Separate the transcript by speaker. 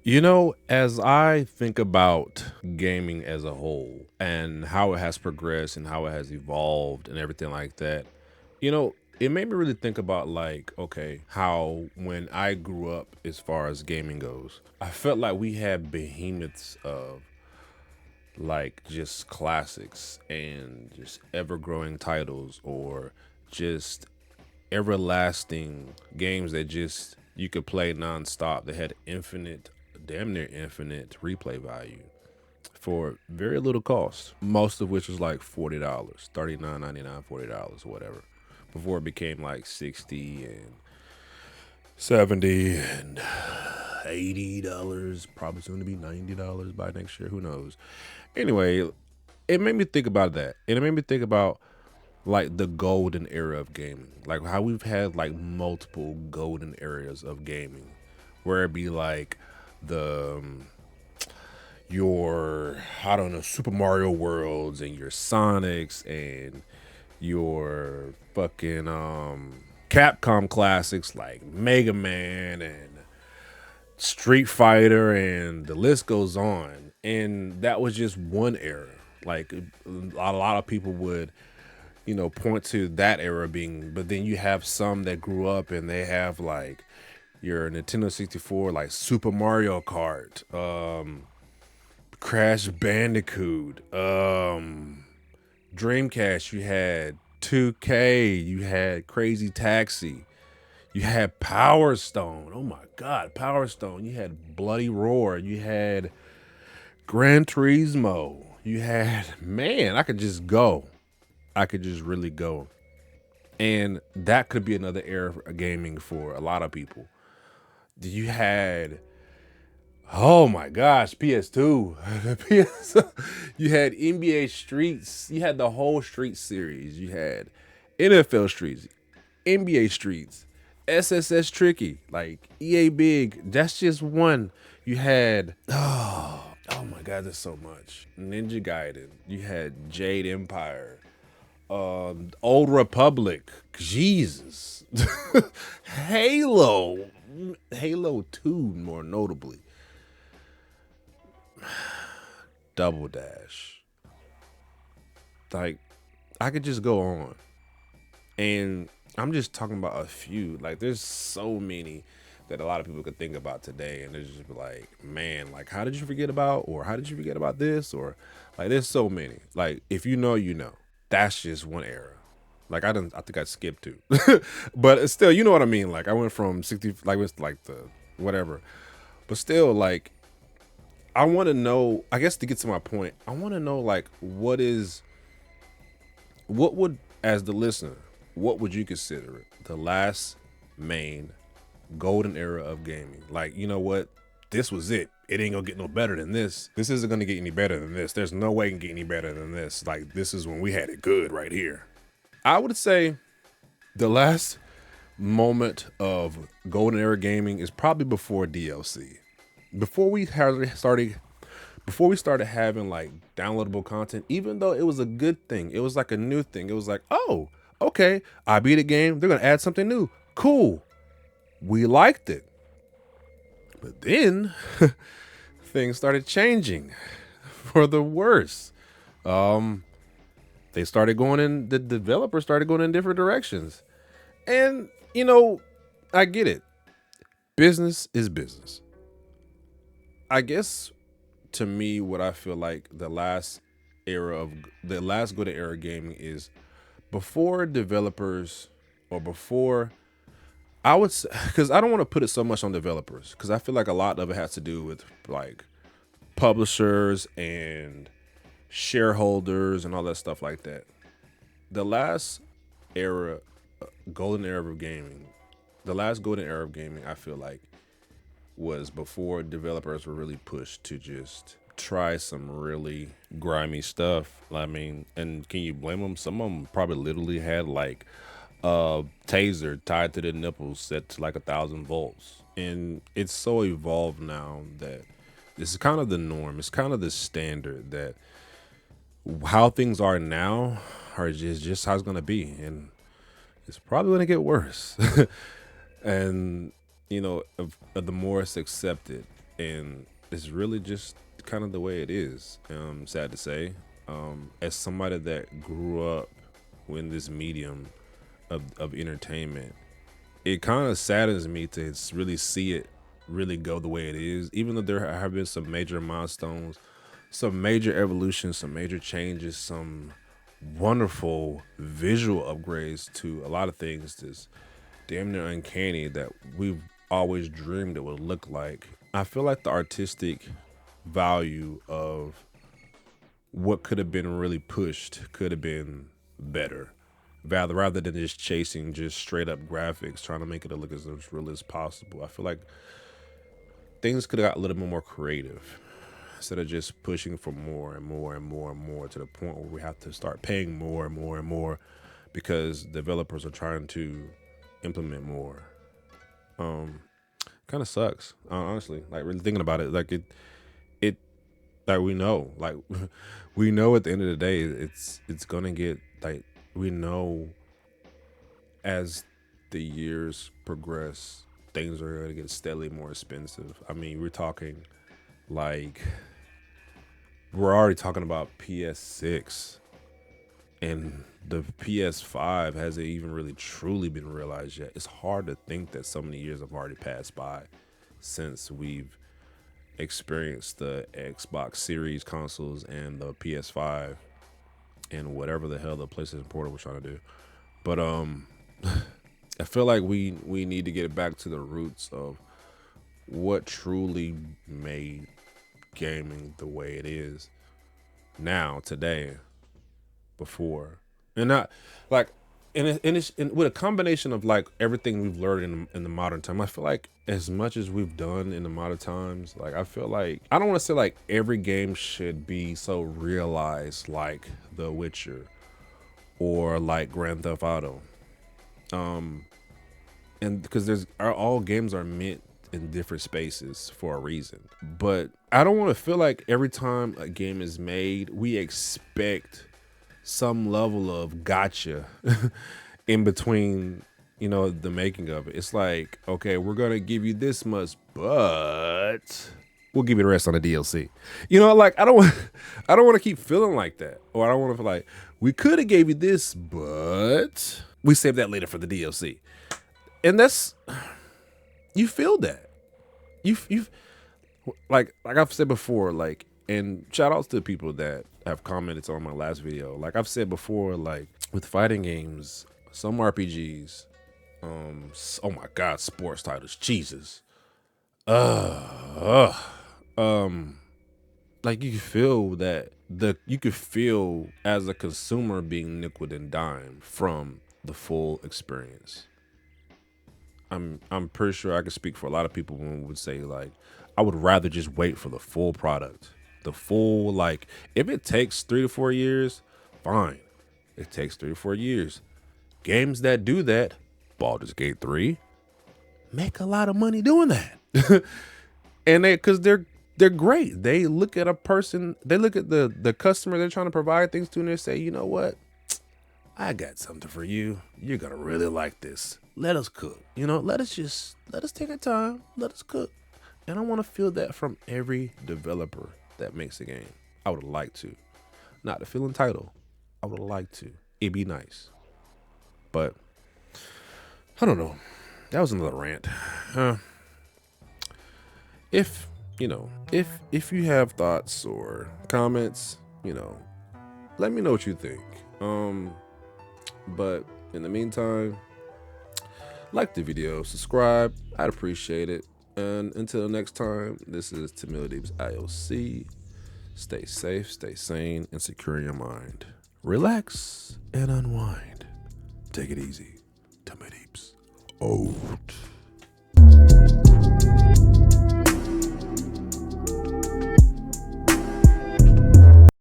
Speaker 1: As I think about gaming as a whole and how it has progressed and how it has evolved and everything like that, it made me really think about like, okay, how when I grew up as far as gaming goes, I felt like we had behemoths of like just classics and just ever growing titles or just everlasting games that just you could play nonstop. They had infinite, damn near infinite replay value for very little cost. Most of which was like $40, $39.99, $40, whatever. Before it became like 60 and 70 and $80, probably soon to be $90 by next year. Who knows? Anyway, it made me think about that. And it made me think about like the golden era of gaming, like how we've had like multiple golden eras of gaming, where it be like the your I don't know Super Mario Worlds and your Sonics and your fucking Capcom classics like Mega Man and Street Fighter, and the list goes on. And that was just one era. Like a lot of people would point to that era being, but then you have some that grew up and they have like your Nintendo 64, like Super Mario Kart, Crash Bandicoot, Dreamcast, you had 2K, you had Crazy Taxi, you had Power Stone. Oh my God, Power Stone. You had Bloody Roar. You had Gran Turismo. You had, man, I could just go. I could just really go. And that could be another era of gaming for a lot of people. You had, oh my gosh, PS2, PS. You had NBA Streets. You had the whole Street series. You had NFL Streets, NBA Streets, SSS Tricky, like EA Big. That's just one. You had, oh my God, there's so much. Ninja Gaiden. You had Jade Empire. Old Republic, Jesus, Halo, Halo 2, more notably, Double Dash. Like, I could just go on, and I'm just talking about a few. Like, there's so many that a lot of people could think about today, and they're just like, man, like, how did you forget about, or how did you forget about this, or like, there's so many. Like, if you know, you know. That's just one era. Like I think I skipped two, but it's still, you know what I mean. Like I went from 60, like it's like the whatever, but still, like I want to know. I guess to get to my point, I want to know like what would, as the listener, what would you consider it the last main golden era of gaming? Like you know what, this was it. It ain't gonna get no better than this. This isn't gonna get any better than this. There's no way it can get any better than this. Like this is when we had it good right here. I would say the last moment of golden era gaming is probably before DLC. Before we started before we started having like downloadable content, even though it was a good thing, it was like a new thing. It was like, oh, okay, I beat a game, they're gonna add something new. Cool. We liked it. But then things started changing for the worse. Um, they started going in, the developers started going in different directions. And, I get it. Business is business. I guess to me, what I feel like the last golden era gaming is before developers or before, I would say, because I don't want to put it so much on developers, because I feel like a lot of it has to do with like publishers and shareholders and all that stuff like that. The last era, golden era of gaming, the last golden era of gaming, I feel like was before developers were really pushed to just try some really grimy stuff. I mean, and can you blame them? Some of them probably literally had like a taser tied to their nipples set to like 1,000 volts. And it's so evolved now that this is kind of the norm. It's kind of the standard that how things are now are just how it's gonna be, and it's probably gonna get worse. And the more it's accepted. and it's really just kind of the way it is. Sad to say, as somebody that grew up in this medium of entertainment, it kind of saddens me to really see it really go the way it is. Even though there have been some major milestones, some major evolutions, some major changes, some wonderful visual upgrades to a lot of things that's damn near uncanny that we've always dreamed it would look like. I feel like the artistic value of what could have been really pushed could have been better. Rather than just chasing just straight up graphics, trying to make it look as real as possible. I feel like things could have got a little bit more creative instead of just pushing for more and more and more and more to the point where we have to start paying more and more and more because developers are trying to implement more. Kind of sucks, honestly. Like really thinking about it, like it, like we know, like we know at the end of the day, it's gonna get like we know as the years progress, things are gonna get steadily more expensive. I mean, we're talking like we're already talking about PS6 and the PS5 hasn't even really truly been realized yet. It's hard to think that so many years have already passed by since we've experienced the Xbox Series consoles and the PS5 and whatever the hell the PlayStation Portal was trying to do. But I feel like we need to get back to the roots of what truly made gaming the way it is now today before, and not like it's with a combination of like everything we've learned in the modern time. I feel like as much as we've done in the modern times, like I feel like I don't want to say like every game should be so realized like The Witcher or like Grand Theft Auto, and because all games are meant in different spaces for a reason. But I don't want to feel like every time a game is made, we expect some level of gotcha in between, the making of it. It's like, okay, we're gonna give you this much, but we'll give you the rest on the DLC. Like I don't want to keep feeling like that, or I don't want to feel like we could have gave you this, but we saved that later for the DLC. And that's you feel that you like I've said before, like, and shout outs to people that have commented on my last video. Like I've said before, like with fighting games, some RPGs, oh my god, sports titles, Jesus, like you can feel that you could feel as a consumer being nickel and dime from the full experience. I'm pretty sure I can speak for a lot of people when we would say like I would rather just wait for the full product. The full, like, if it takes 3 to 4 years, fine. It takes 3 to 4 years. Games that do that, Baldur's Gate 3, make a lot of money doing that. And because they're great. They look at a person, they look at the customer they're trying to provide things to, and they say, you know what? I got something for you. You're gonna really like this. Let us cook. Let us take our time. Let us cook. And I want to feel that from every developer that makes a game. I would like to. Not to feel entitled. I would like to. It'd be nice. But I don't know. That was another rant. If you have thoughts or comments, let me know what you think. But in the meantime, like the video, subscribe. I'd appreciate it. And until next time, this is Timideeps IOC. Stay safe, stay sane, and secure your mind. Relax and unwind. Take it easy. Timideeps out.